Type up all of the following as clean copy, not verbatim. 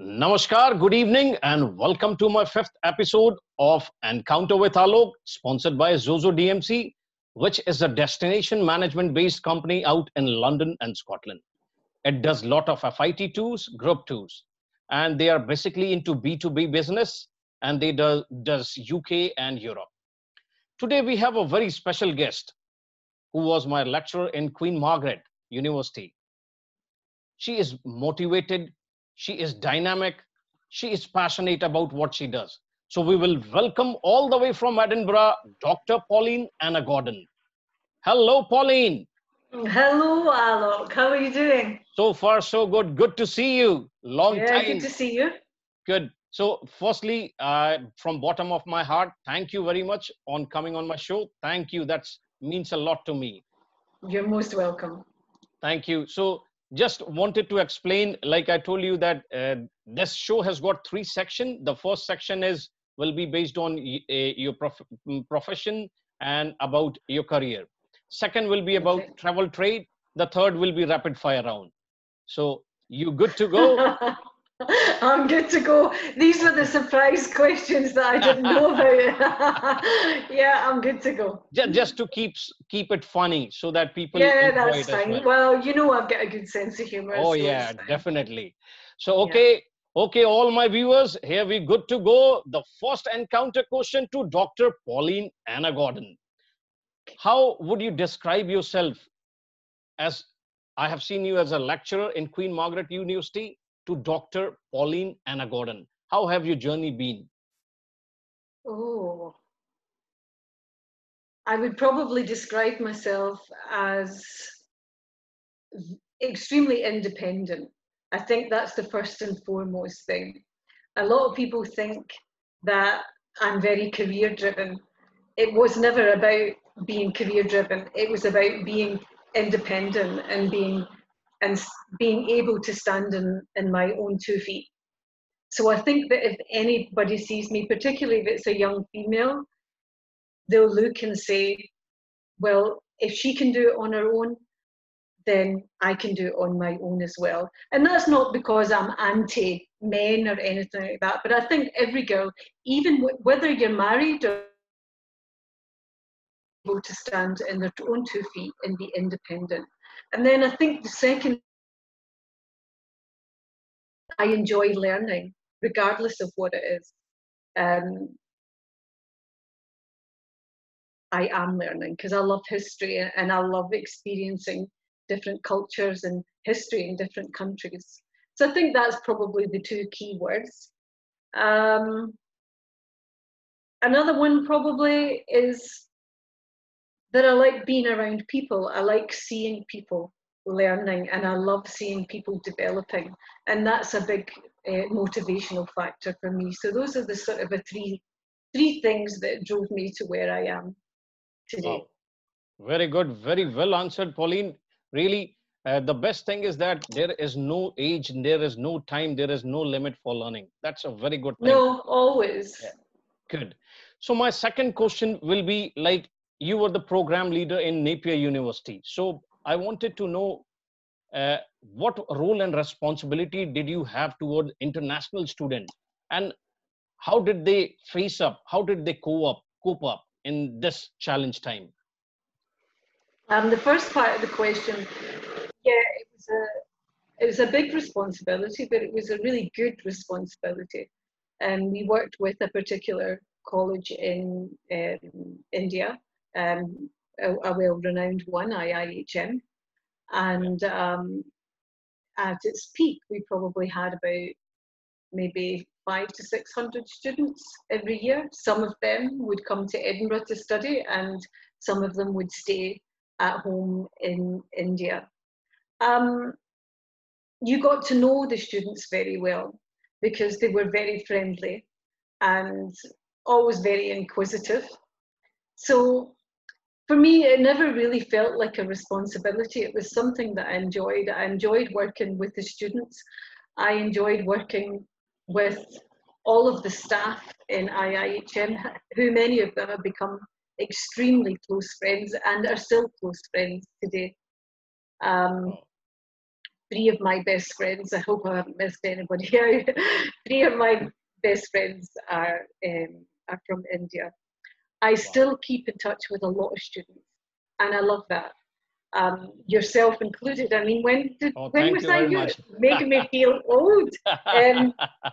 Namaskar, good evening, and welcome to my fifth episode of Encounter with Alok, sponsored by Zozo DMC, which is a destination management based company out in London and Scotland. It does a lot of FIT tours, group tours, and they are basically into B2B business, and they does UK and Europe. Today we have a very special guest who was my lecturer in Queen Margaret University. She is motivated, she is dynamic, she is passionate about what she does. So we will welcome all the way from Edinburgh, Dr. Pauline Anne Gordon. Hello, Pauline. Hello, Alok. How are you doing? So far, so good. Good to see you. Long Yeah, good time. to see you. Good. So, firstly, from bottom of my heart, thank you very much on coming on my show. Thank you. That means a lot to me. You're most welcome. Thank you. So, just wanted to explain, like I told you, that this show has got three sections. The first section will be based on your profession and about your career. Second will be about Okay. travel trade. The third will be rapid fire round. So, you good to go? I'm good to go. These were the surprise questions that I didn't know about. Yeah, I'm good to go. Just to keep it funny so that people Yeah, enjoy that's it as well. fine. Well, you know I've got a good sense of humor, Oh so yeah, it's fine. definitely. So Yeah. okay, all my viewers, here we good to go. The first encounter question to Dr. Pauline Anne Gordon. How would you describe yourself as I have seen you as a lecturer in Queen Margaret University to Dr. Pauline Anne Gordon? How have your journey been? Oh, I would probably describe myself as extremely independent. I think that's the first and foremost thing. A lot of people think that I'm very career driven. It was never about being career driven. It was about being independent and being able to stand in my own 2 feet. So I think that if anybody sees me, particularly if it's a young female, they'll look and say, well, if she can do it on her own, then I can do it on my own as well. And that's not because I'm anti men or anything like that, but I think every girl, even whether you're married or able to stand in their own 2 feet and be independent. And then I think the second, I enjoy learning, regardless of what it is. Um, I am learning because I love history and I love experiencing different cultures and history in different countries. So I think that's probably the two key words. Another one probably is that I like being around people. I like seeing people learning and I love seeing people developing. And that's a big motivational factor for me. So those are the sort of three things that drove me to where I am today. Wow, very good, very well answered, Pauline. Really, the best thing is that there is no age, there is no time, there is no limit for learning. That's a very good thing. No, always. Yeah. Good. So my second question will be like you were the program leader in Napier University. So I wanted to know what role and responsibility did you have toward international students, and how did they face up? How did they cope up in this challenge time? The first part of the question, yeah, it was a big responsibility, but it was a really good responsibility. And we worked with a particular college in India, a well-renowned one, IIHM, and at its peak, we probably had about maybe 500 to 600 students every year. Some of them would come to Edinburgh to study, and some of them would stay at home in India. You got to know the students very well because they were very friendly and always very inquisitive. So for me, it never really felt like a responsibility. It was something that I enjoyed. I enjoyed working with the students. I enjoyed working with all of the staff in IIHM, who many of them have become extremely close friends and are still close friends today. three of my best friends, I hope I haven't missed anybody out, three of my best friends are from India. I still keep in touch with a lot of students, and I love that. Yourself included. I mean, when Thank was you I very you much. making me feel old?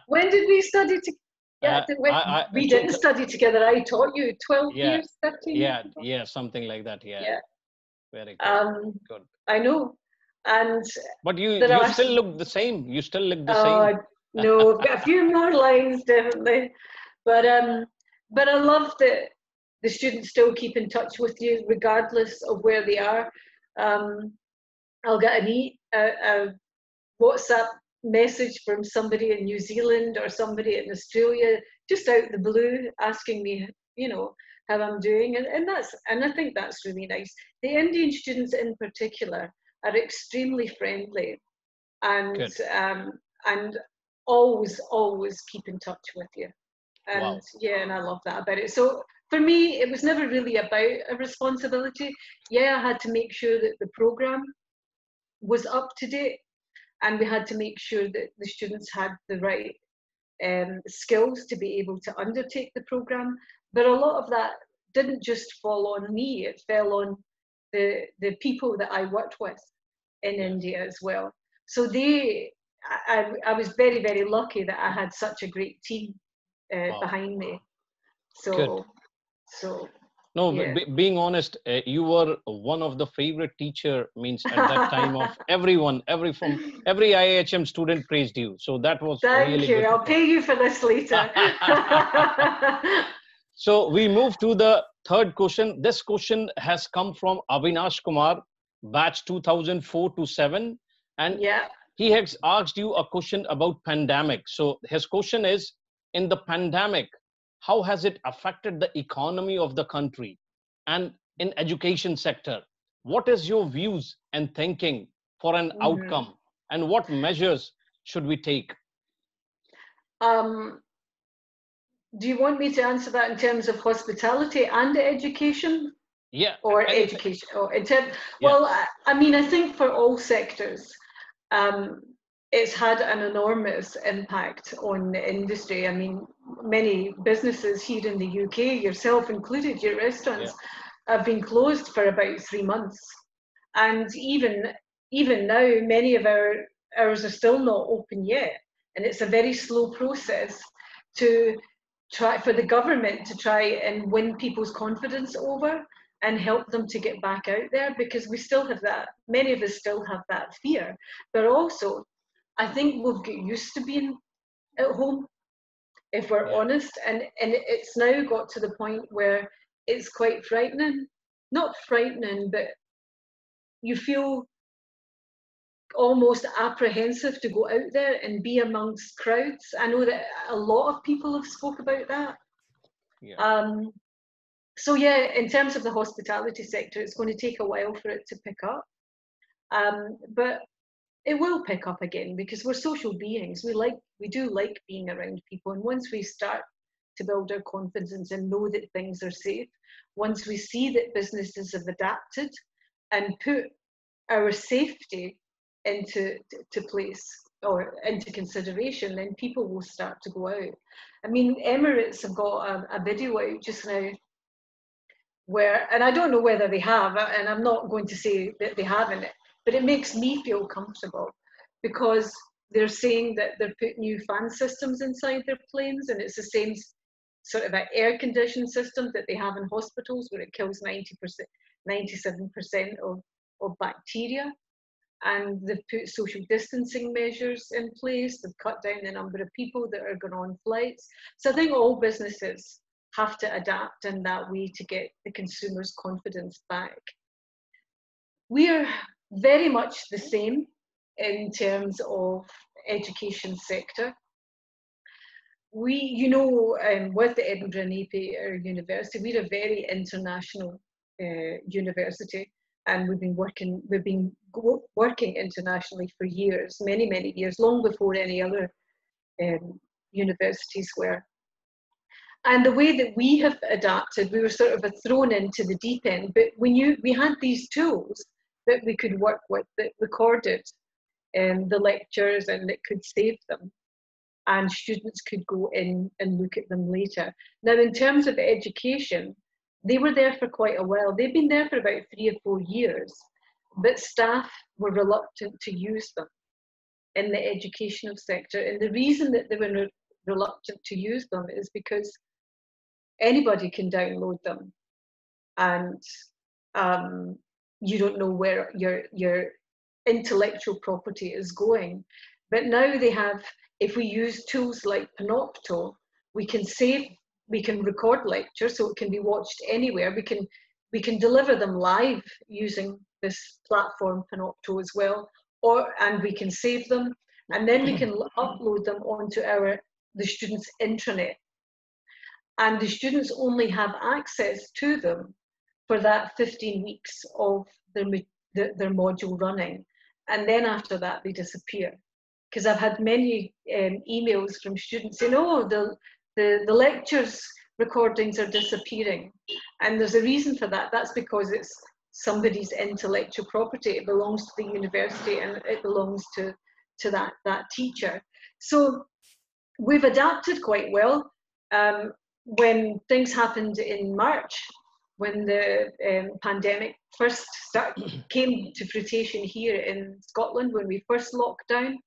When did we study together? Yeah, we didn't study together. I taught you 12 yeah, years, 13 years ago. yeah, something like that. Yeah, Yeah. very good. Good. I know. And But there you are, still look the same. You still look the same. no, I've got a few more lines definitely. But I love that the students still keep in touch with you regardless of where they are. I'll get a WhatsApp message from somebody in New Zealand or somebody in Australia just out the blue asking me, how I'm doing, and I think that's really nice. The Indian students in particular are extremely friendly, and Good. and always keep in touch with you. And Wow. yeah, and I love that about it. So for me, it was never really about a responsibility. Yeah, I had to make sure that the program was up to date, and we had to make sure that the students had the right skills to be able to undertake the program. But a lot of that didn't just fall on me, it fell on the people that I worked with in India as well. So I was very, very lucky that I had such a great team behind me. Good. So No, yeah. being honest, you were one of the favorite teacher, means at that time of everyone, every IHM student praised you. So that was Thank really you. good to I'll pay you for this later. So we move to the third question. This question has come from Avinash Kumar, batch 2004 to 7. And yeah. he has asked you a question about pandemic. So his question is, in the pandemic, how has it affected the economy of the country and in education sector? What is your views and thinking for an outcome, and what measures should we take? Do you want me to answer that in terms of hospitality and education? Yeah, Or anything. education? Or in terms, Yeah, well, I mean, I think for all sectors, it's had an enormous impact on the industry. I mean, many businesses here in the UK, yourself included, your restaurants, have been closed for about 3 months. And even now, many of ours are still not open yet. And it's a very slow process to try for the government to try and win people's confidence over and help them to get back out there, because we still have that, many of us still have that fear. But also, I think we've got used to being at home, if we're honest, and it's now got to the point where it's quite frightening. Not frightening, but you feel almost apprehensive to go out there and be amongst crowds. I know that a lot of people have spoke about that. So yeah, in terms of the hospitality sector, it's going to take a while for it to pick up, but it will pick up again, because we're social beings. We do like being around people, and once we start to build our confidence and know that things are safe, once we see that businesses have adapted and put our safety into place or into consideration, then people will start to go out. I mean, Emirates have got a video out just now where, and I don't know whether they have, and I'm not going to say that they haven't, but it makes me feel comfortable, because they're saying that they've put new fan systems inside their planes, and it's the same sort of an air conditioned system that they have in hospitals, where it kills 90%, 97% of bacteria. And they've put social distancing measures in place. They've cut down the number of people that are going on flights. So I think all businesses have to adapt in that way to get the consumer's confidence back. We are very much the same in terms of education sector. We, with the Edinburgh Napier University, we're a very international university, and we've been working internationally for years, many years, long before any other universities were. And the way that we have adapted, we were sort of thrown into the deep end, but we had these tools that we could work with that recorded the lectures, and it could save them. And students could go in and look at them later. Now, in terms of education, they were there for quite a while. They've been there for about 3 or 4 years, but staff were reluctant to use them in the educational sector. And the reason that they were reluctant to use them is because anybody can download them, and you don't know where your intellectual property is going. But now they have, if we use tools like Panopto, we can record lectures so it can be watched anywhere. We can deliver them live using this platform Panopto as well, and we can save them, and then we can upload them onto the students' intranet. And the students only have access to them for that 15 weeks of their module running. And then after that, they disappear. Because I've had many emails from students saying, oh, the lectures recordings are disappearing. And there's a reason for that. That's because it's somebody's intellectual property. It belongs to the university, and it belongs to that teacher. So we've adapted quite well. When things happened in March, when the pandemic first came to fruition here in Scotland, when we first locked down,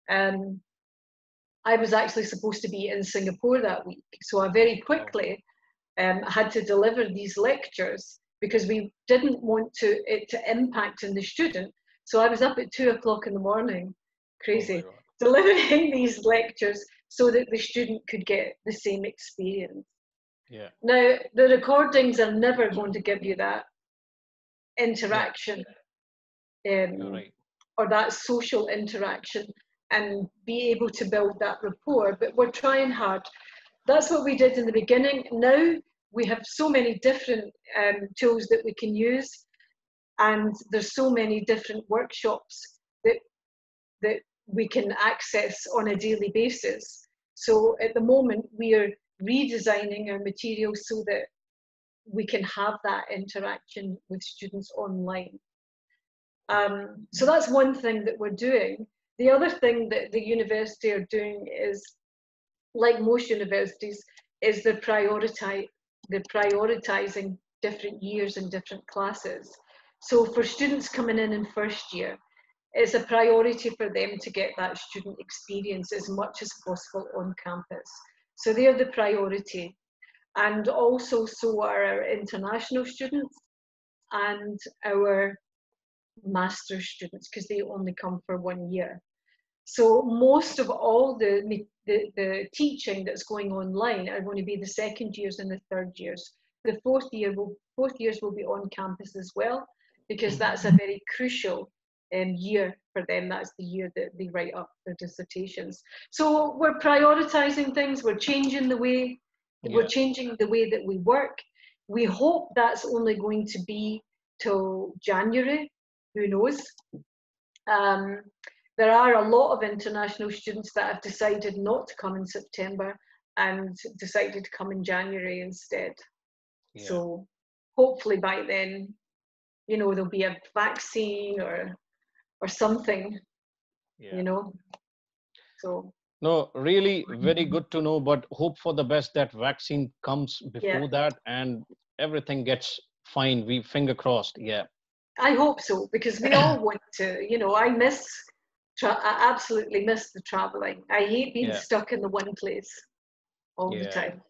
I was actually supposed to be in Singapore that week. So I very quickly had to deliver these lectures because we didn't want it to impact on the student. So I was up at 2 o'clock in the morning, crazy, delivering these lectures so that the student could get the same experience. Yeah. Now, the recordings are never going to give you that interaction or that social interaction and be able to build that rapport, but we're trying hard. That's what we did in the beginning. Now we have so many different tools that we can use, and there's so many different workshops that we can access on a daily basis. So at the moment, we are redesigning our materials so that we can have that interaction with students online. So that's one thing that we're doing. The other thing that the university are doing is, like most universities, is they're prioritizing different years and different classes. So for students coming in first year, it's a priority for them to get that student experience as much as possible on campus. So they're the priority. And also so are our international students and our master's students, because they only come for 1 year. So most of all the teaching that's going online are going to be the second years and the third years. The fourth years will be on campus as well, because that's a very crucial year for them. That's the year that they write up their dissertations. So we're prioritizing things. We're changing the way that we work. We hope that's only going to be till January. Who knows? There are a lot of international students that have decided not to come in September and decided to come in January instead. Yeah. So hopefully by then, there'll be a vaccine or something, So. No, really very good to know, but hope for the best that vaccine comes before that and everything gets fine. We finger crossed. Yeah. I hope so, because we all want to, I absolutely miss the traveling. I hate being stuck in the one place all the time.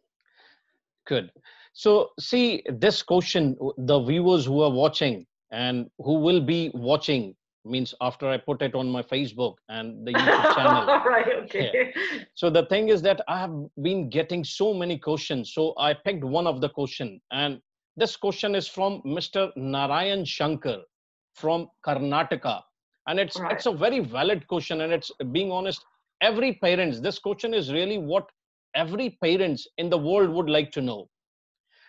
Good. So see, this question, the viewers who are watching and who will be watching, means after I put it on my Facebook and the YouTube channel. Right, okay. Yeah. So the thing is that I have been getting so many questions. So I picked one of the question, and this question is from Mr. Narayan Shankar from Karnataka. And it's a very valid question. And it's, being honest, every parents, this question is really what every parents in the world would like to know.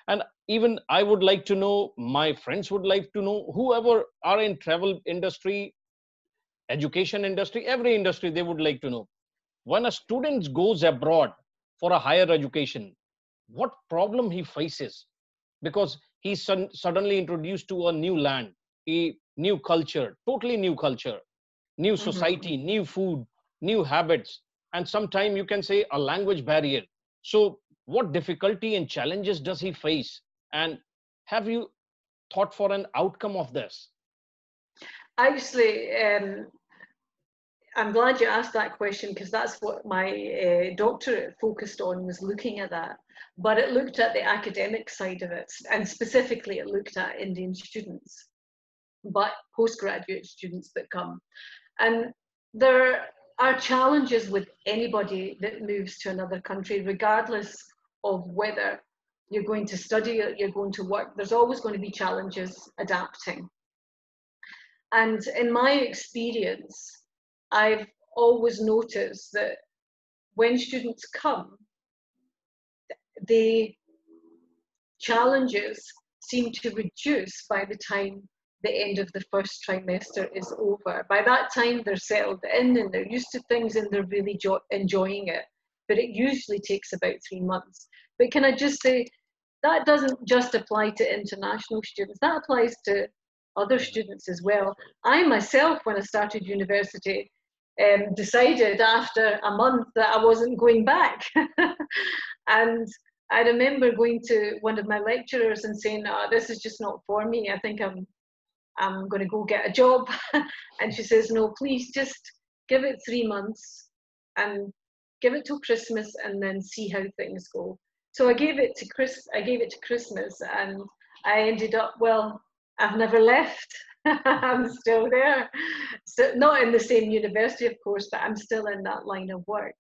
And even I would like to know, my friends would like to know, whoever are in travel industry, education industry, every industry, they would like to know. When a student goes abroad for a higher education, what problem he faces? Because he's suddenly introduced to a new land, a new culture, totally new culture. new Mhm. society, new food, new habits, and sometimes you can say a language barrier. So, what difficulty and challenges does he face? And have you thought for an outcome of this? Actually, I'm glad you asked that question because that's what my doctorate focused on, was looking at that. But it looked at the academic side of it, and specifically it looked at Indian students, but postgraduate students that come. And there are challenges with anybody that moves to another country, regardless of whether you're going to study or you're going to work. There's always going to be challenges adapting. And in my experience, I've always noticed that when students come, the challenges seem to reduce by the time the end of the first trimester is over. By that time, they're settled in and they're used to things and they're really enjoying it. But it usually takes about 3 months. But can I just say, that doesn't just apply to international students, that applies to other students as well. I myself, when I started university, decided after a month that I wasn't going back. And I remember going to one of my lecturers and saying, "Oh, this is just not for me. I think I'm going to go get a job." And she says, "No, please just give it 3 months and give it till Christmas and then see how things go." So I gave it to Christmas, and I ended up, well, I've never left. I'm still there. So not in the same university, of course, but I'm still in that line of work.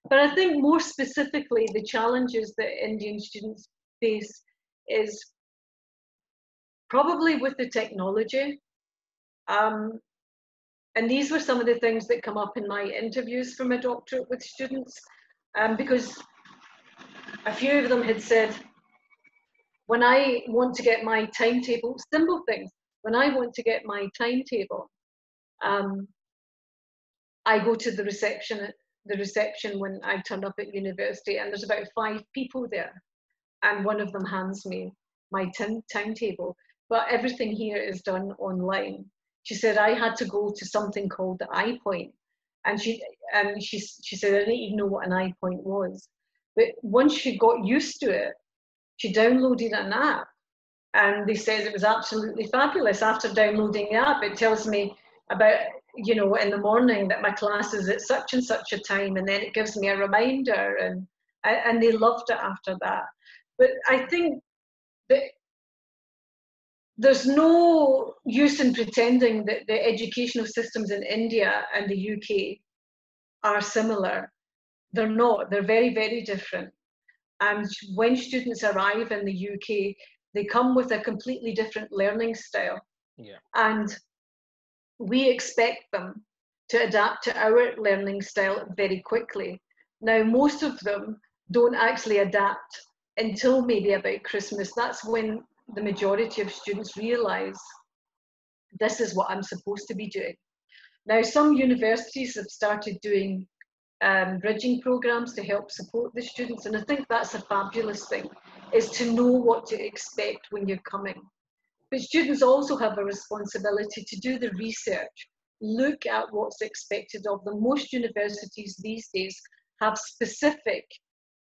But I think more specifically, the challenges that Indian students face is probably with the technology. Um, and these were some of the things that come up in my interviews for my doctorate with students, because a few of them had said, when I want to get my timetable, simple things, when I want to get my timetable, I go to the reception when I turn up at university, and there's about 5 people there, and one of them hands me my timetable. But everything here is done online. She said I had to go to something called the iPoint, and she said I didn't even know what an iPoint was. But once she got used to it, she downloaded an app, and they said it was absolutely fabulous. After downloading the app, it tells me about, in the morning that my class is at such and such a time, and then it gives me a reminder, and they loved it after that. But I think that there's no use in pretending that the educational systems in India and the UK are similar. They're not. They're very, very different. And when students arrive in the UK, they come with a completely different learning style. Yeah. And we expect them to adapt to our learning style very quickly. Now, most of them don't actually adapt until maybe about Christmas. That's when the majority of students realise this is what I'm supposed to be doing. Now, some universities have started doing bridging programs to help support the students, and I think that's a fabulous thing, is to know what to expect when you're coming. But students also have a responsibility to do the research, look at what's expected of them. Most universities these days have specific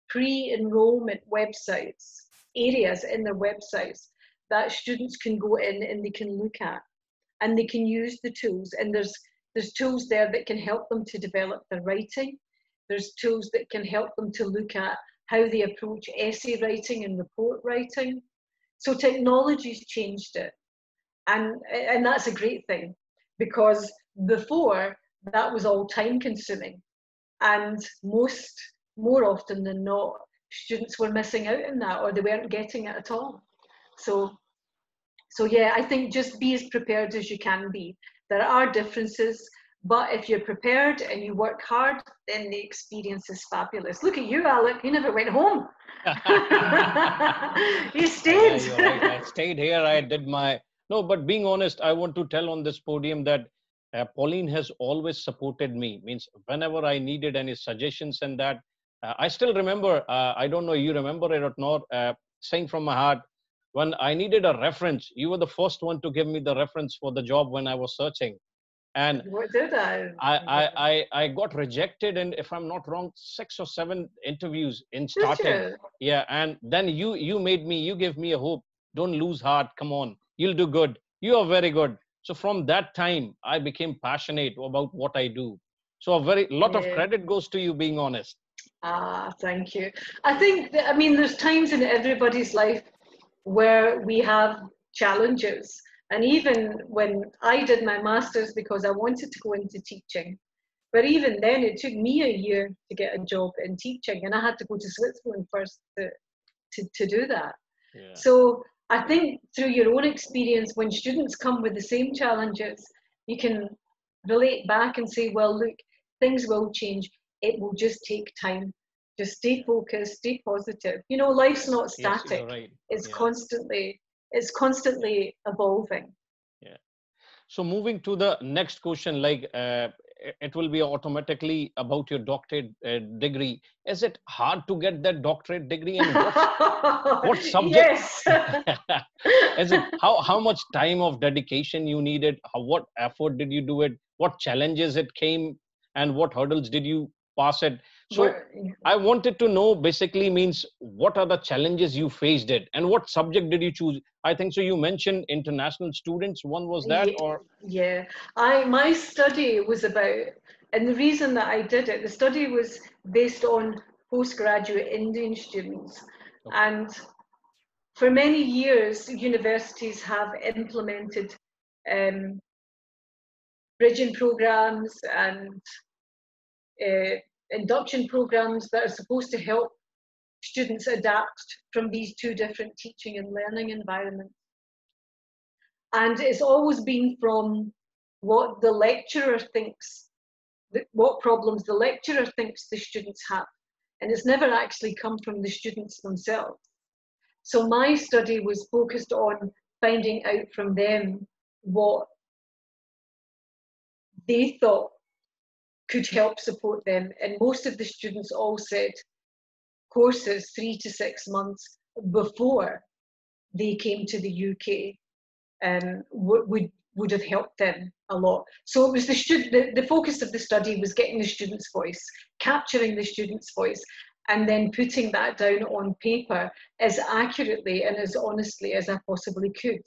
pre-enrollment websites, areas in their websites that students can go in and they can look at, and they can use the tools. And there's tools there that can help them to develop their writing. There's tools that can help them to look at how they approach essay writing and report writing. So technology's changed it. And that's a great thing, because before that was all time consuming. And more often than not, students were missing out on that, or they weren't getting it at all. So yeah, I think just be as prepared as you can be. There are differences, but if you're prepared and you work hard, then the experience is fabulous. Look at you, Alok, you never went home. You Yeah, stayed. you're right. I stayed here. I did my no, but being honest, I want to tell on this podium that Pauline has always supported me. Means whenever I needed any suggestions and that, I still remember. I don't know you remember it or not. Saying from my heart, when I needed a reference, you were the first one to give me the reference for the job when I was searching. And What did I? I got rejected, and if I'm not wrong, 6 or 7 interviews in Did starting. you? Yeah, and then you gave me a hope. Don't lose heart. Come on, you'll do good. You are very good. So from that time, I became passionate about what I do. So a very lot of Yeah. credit goes to you, being honest. Ah, thank you. I think that, I mean, there's times in everybody's life where we have challenges. And even when I did my master's because I wanted to go into teaching, but even then it took me a year to get a job in teaching, and I had to go to Switzerland first to do that. Yeah. So I think through your own experience, when students come with the same challenges, you can relate back and say, well, look, things will change. It will just take time. Just stay focused, stay positive. You know, life's not Yes, static. you're right. It's Yeah. constantly evolving. Yeah. So moving to the next question, like it will be automatically about your doctorate degree. Is it hard to get that doctorate degree, and what subject? Yes. Is it how much time of dedication you needed? What effort did you do it? What challenges it came, and what hurdles did you pass it? So I wanted to know, basically, means what are the challenges you faced it, and what subject did you choose? I think so. You mentioned international students. One was that, or Yeah, my study was about, and the reason that I did it, the study was based on postgraduate Indian students, okay. and for many years, universities have implemented um, bridging programs and induction programs that are supposed to help students adapt from these two different teaching and learning environments. And it's always been from what the lecturer thinks, what problems the lecturer thinks the students have. And it's never actually come from the students themselves. So my study was focused on finding out from them what they thought could help support them. And most of the students all said courses 3 to 6 months before they came to the UK would have helped them a lot. So it was the focus of the study was getting the student's voice, capturing the student's voice, and then putting that down on paper as accurately and as honestly as I possibly could.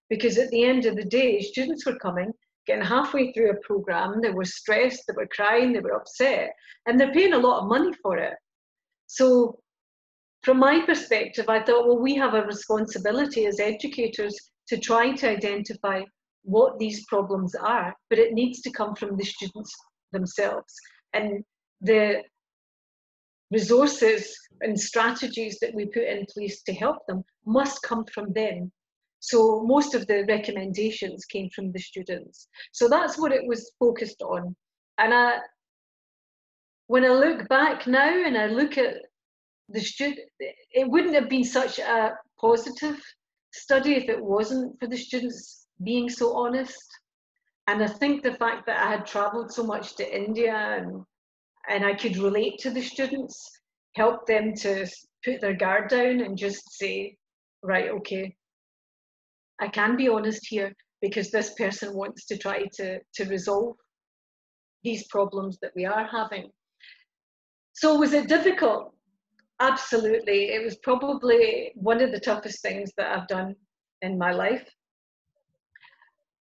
Because at the end of the day, students were coming, getting halfway through a program, they were stressed, they were crying, they were upset, and they're paying a lot of money for it. So from my perspective, I thought, well, we have a responsibility as educators to try to identify what these problems are, but it needs to come from the students themselves. And the resources and strategies that we put in place to help them must come from them. So most of the recommendations came from the students. So that's what it was focused on. And when I look back now and I look at the student, it wouldn't have been such a positive study if it wasn't for the students being so honest. And I think the fact that I had traveled so much to India and I could relate to the students helped them to put their guard down and just say, right, okay, I can be honest here because this person wants to try to resolve these problems that we are having. So was it difficult? Absolutely. It was probably one of the toughest things that I've done in my life.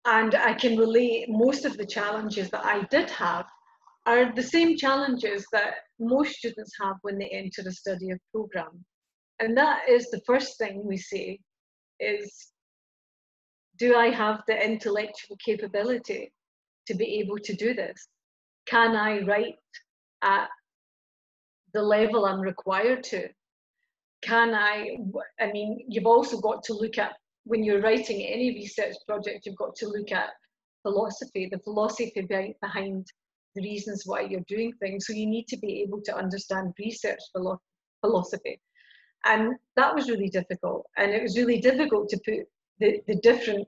And I can relate most of the challenges that I did have are the same challenges that most students have when they enter a study of program. And that is the first thing we say is, do I have the intellectual capability to be able to do this? Can I write at the level I'm required to? I mean, you've also got to look at, when you're writing any research project, you've got to look at philosophy, the philosophy behind the reasons why you're doing things. So you need to be able to understand research philosophy. And that was really difficult. And it was really difficult to put the different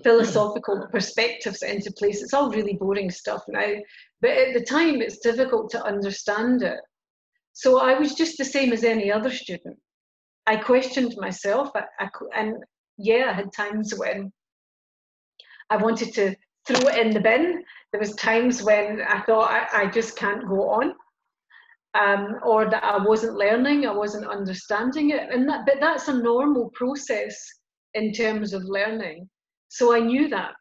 philosophical perspectives into place. It's all really boring stuff now, but at the time it's difficult to understand it. So I was just the same as any other student. I questioned myself, and yeah, I had times when I wanted to throw it in the bin. There was times when I thought I just can't go on, or that I wasn't learning, I wasn't understanding it, but that's a normal process in terms of learning. So I knew that.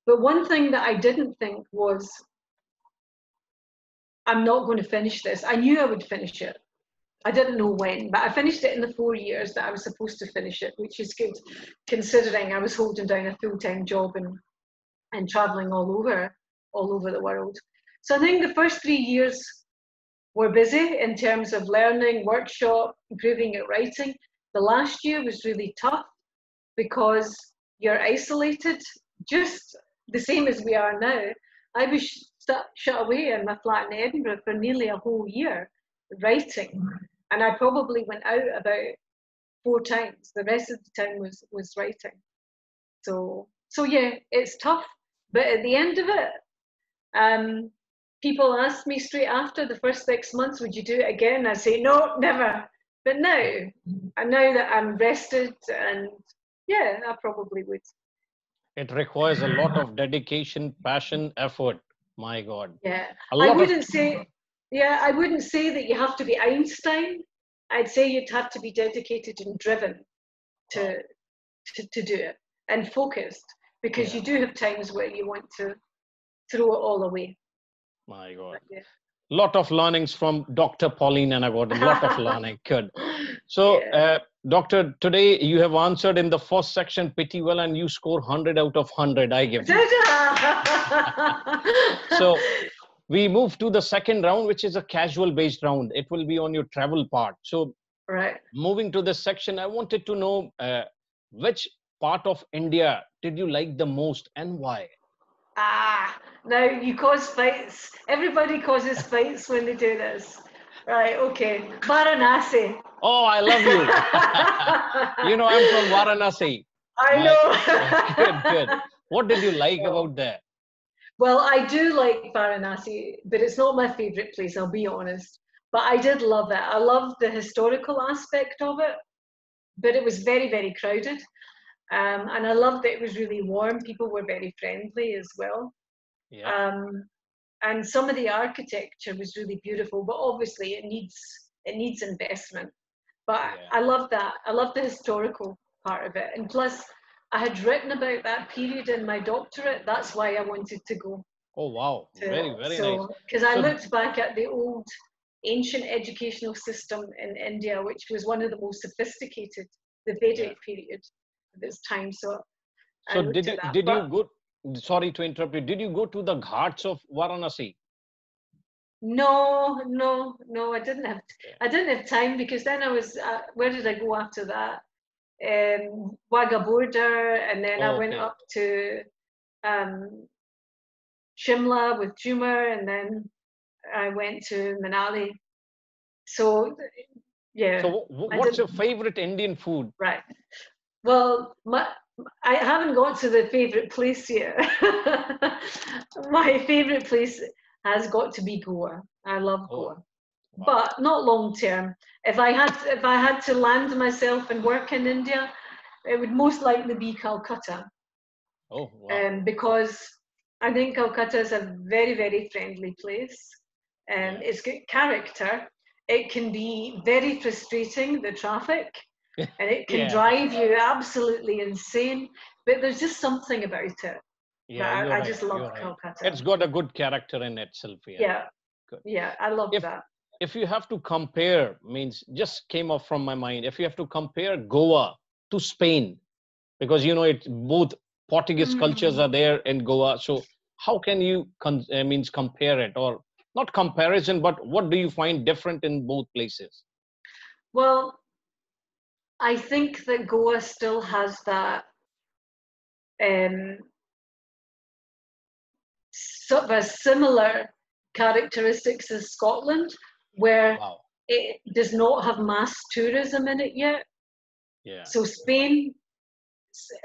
But one thing that I didn't think was, I'm not going to finish this. I knew I would finish it. I didn't know when, but I finished it in the 4 years that I was supposed to finish it, which is good, considering I was holding down a full-time job and traveling all over the world. So I think the first 3 years were busy in terms of learning, workshop, improving at writing. The last year was really tough because you're isolated, just the same as we are now. I was shut away in my flat in Edinburgh for nearly a whole year writing, and I probably went out about 4 times. The rest of the time was writing. So yeah, it's tough, but at the end of it, people ask me straight after the first 6 months, would you do it again? I say, no, never. But now, and now that I'm rested, and yeah, I probably would. It requires a lot of dedication, passion, effort. My God. Yeah, I wouldn't say that you have to be Einstein. I'd say you'd have to be dedicated and driven to do it, and focused, because you do have times where you want to throw it all away. My God. Lot of learnings from Dr. Pauline Anne Gordon. Lot of learning. Good. So, Doctor, today you have answered in the first section pretty well, and you score 100 out of 100. I give you. So, we move to the second round, which is a casual-based round. It will be on your travel part. So, moving to this section, I wanted to know which part of India did you like the most and why? Now you cause fights. Everybody causes fights when they do this. Right, okay. Varanasi. Oh, I love you. You know, I'm from Varanasi. I know. Good. What did you like about that? Well, I do like Varanasi, but it's not my favorite place, I'll be honest. But I did love it. I loved the historical aspect of it, but it was very, very crowded. And I loved that it was really warm. People were very friendly as well. Yeah. And some of the architecture was really beautiful, but obviously it needs investment. But I love that. I love the historical part of it. And plus, I had written about that period in my doctorate. That's why I wanted to go. Oh, wow. Very nice. Because I looked back at the old ancient educational system in India, which was one of the most sophisticated, the Vedic period of its time. So did you go, sorry to interrupt you, did you go to the ghats of Varanasi? No, I didn't have time, because then I was, where did I go after that? Wagah border, and then I went up to Shimla with Jumar, and then I went to Manali. So, yeah. So what's your favorite Indian food? Right. Well, I haven't got to the favorite place yet. My favorite place has got to be Goa. I love Goa. Wow. But not long term. If I had to land myself and work in India, it would most likely be Calcutta. Oh, wow. Because I think Calcutta is a very, very friendly place. It's got character. It can be very frustrating, the traffic, and it can drive you absolutely insane. But there's just something about it. Yeah, I just love Calcutta. It's got a good character in itself. Yeah, I love that. If you have to compare, just came off from my mind, if you have to compare Goa to Spain, because you know it's both Portuguese cultures are there in Goa, so how can you compare it, or not comparison, but what do you find different in both places? Well, I think that Goa still has that sort of a similar characteristics as Scotland, where it does not have mass tourism in it yet. Yeah. So Spain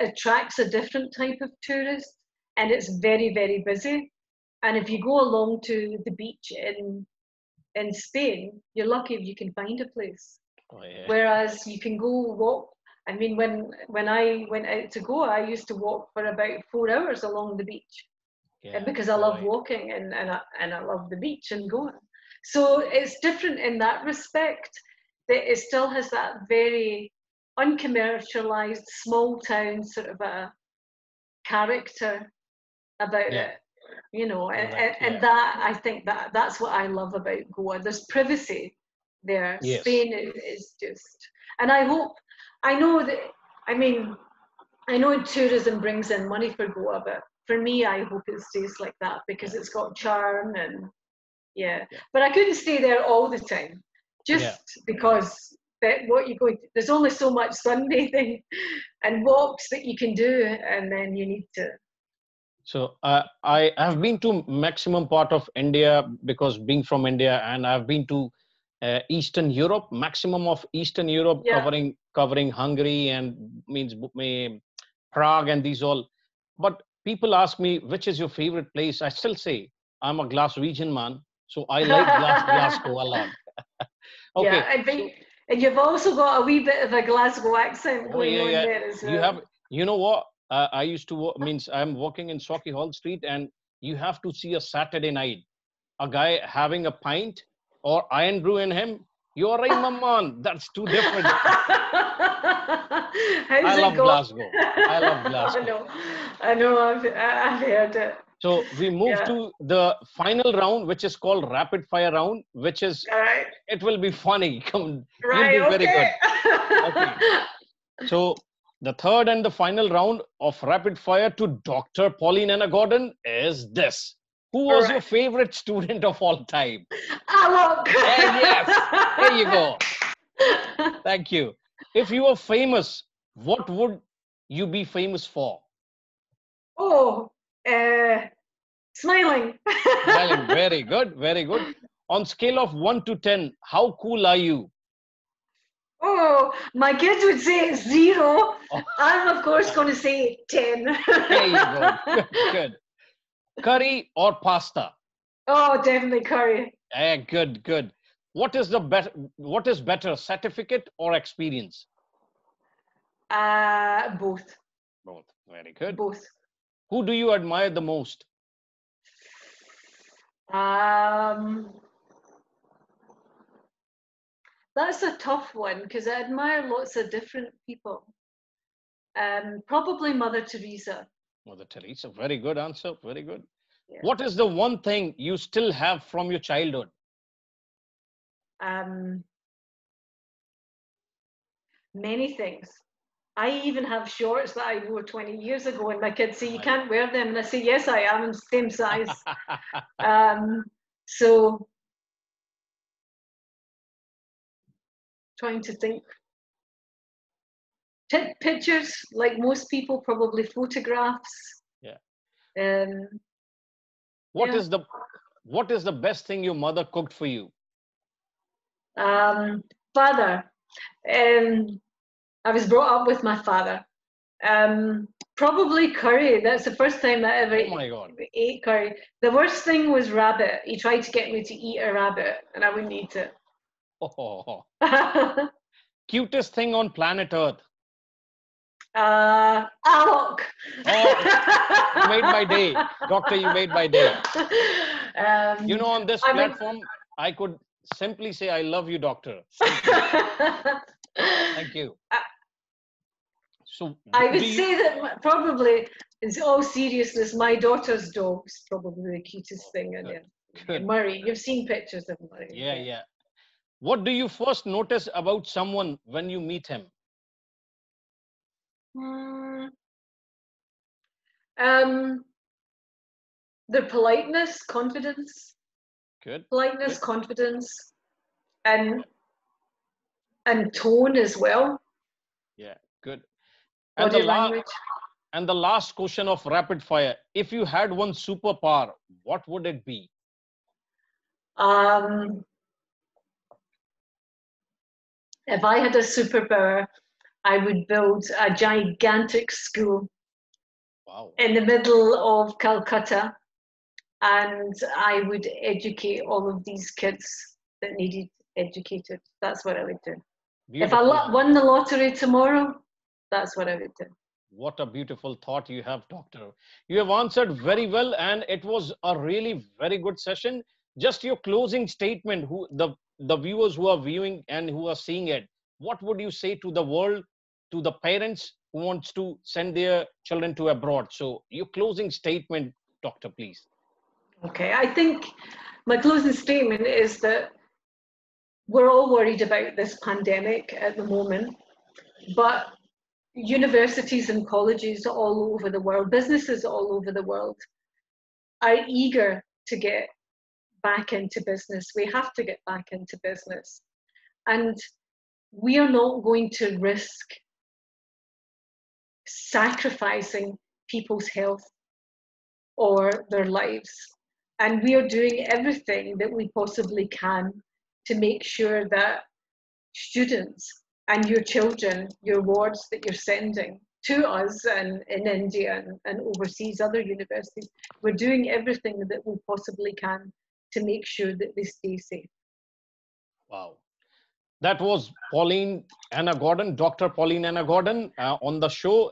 attracts a different type of tourist, and it's very, very busy. And if you go along to the beach in Spain, you're lucky if you can find a place. Oh, yeah. Whereas you can go walk. I mean, when I went out to Goa, I used to walk for about 4 hours along the beach. Yeah, because I love right. walking and I love the beach and Goa. So it's different in that respect, that it still has that very uncommercialized, small town sort of a character about Yeah, it, you know, correct. and Yeah. that, I think that's what I love about Goa. There's privacy there. Yes. Spain is just, and I hope, I know that, I mean, I know tourism brings in money for Goa, but for me, I hope it stays like that because Yeah. it's got charm and yeah. Yeah. But I couldn't stay there all the time, Yeah. just because that what you go. There's only so much sunbathing and walks that you can do, and then you need to. So I have been to maximum part of India because being from India, and I've been to Eastern Europe, maximum of Eastern Europe, Yeah. covering Hungary and means Prague and these all. But people ask me which is your favorite place. I still say I'm a Glaswegian man, so I like Glasgow a lot. Yeah, Okay, and, so and you've also got a wee bit of a Glasgow accent oh going yeah, on yeah. there as You well. have, you know what? I used to means I'm working in Sauchi Hall Street, and you have to see a Saturday night a guy having a pint or iron brew in him. You're right, my man. That's too different. I How's it love going? Glasgow. I love Glasgow. I know, I've heard it. So we move Yeah, to the final round, which is called rapid fire round, which is all right, it will be funny. Come, you'll right, be very okay. good. Okay. So the third and the final round of rapid fire to Dr. Pauline Anne Gordon is this. Who All was your right. favorite student of all time? Alok. Yes, there you go. Thank you. If you were famous, what would you be famous for? Oh, smiling. Smiling. Very good. Very good. On scale of 1 to 10, how cool are you? Oh, my kids would say it's 0. Oh, I'm, of course, going to say 10. there you go. Good, good. Curry or pasta? Oh, definitely curry. Good, good. What is better, certificate or experience? Both. Both. Very good. Both. Who do you admire the most? Um, that's a tough one because I admire lots of different people. Probably Mother Teresa. Mother Teresa. Very good answer. Very good. Yeah. What is the one thing you still have from your childhood? Many things. I even have shorts that I wore 20 years ago, and my kids say, Oh you my God. can't wear them. And I say, yes, I am, same size. So trying to think. Pictures, like most people, probably photographs. Yeah. What Yeah. is the best thing your mother cooked for you? Father. I was brought up with my father. Probably curry. That's the first time I ever Oh my God. ate curry. The worst thing was rabbit. He tried to get me to eat a rabbit, and I wouldn't eat it. Oh, cutest thing on planet Earth. Alok. Oh, you made my day. Doctor, you made my day. You know, on this I would, platform, I could simply say, I love you, doctor. Simply. Thank you. So, I do would you? say that probably, in all seriousness, my daughter's dog's probably the cutest thing in Good. there. Good. Murray, you've seen pictures of Murray. Yeah, yeah. What do you first notice about someone when you meet him? Their politeness, confidence, Good. politeness, Good. confidence, and tone as well. Yeah. Good. And the Body last language. and the last question of rapid fire: if you had one superpower, what would it be? If I had a superpower, I would build a gigantic school Wow. in the middle of Calcutta, and I would educate all of these kids that needed educated. That's what I would do. If I Beautiful answer. won the lottery tomorrow, that's what I would do. What a beautiful thought you have, Doctor. You have answered very well, and it was a really very good session. Just your closing statement, who the viewers who are viewing and who are seeing it, what would you say to the world, to the parents who wants to send their children to abroad? So your closing statement, Doctor, please. Okay, I think my closing statement is that we're all worried about this pandemic at the moment, but universities and colleges all over the world, businesses all over the world, are eager to get back into business. We have to get back into business. And we are not going to risk sacrificing people's health or their lives. And we are doing everything that we possibly can to make sure that students and your children, your wards that you're sending to us and in India and overseas, other universities, we're doing everything that we possibly can to make sure that they stay safe. Wow. That was Pauline Anna Gordon, Dr. Pauline Anna Gordon on the show.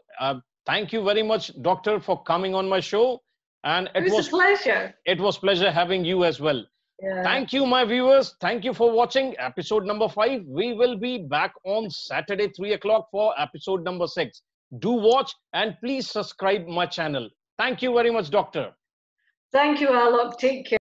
Thank you very much, Doctor, for coming on my show. And It was a pleasure. It was pleasure having you as well. Yeah. Thank you, my viewers. Thank you for watching episode number 5. We will be back on Saturday, 3 o'clock for episode number 6. Do watch and please subscribe my channel. Thank you very much, Doctor. Thank you, Alok. Take care.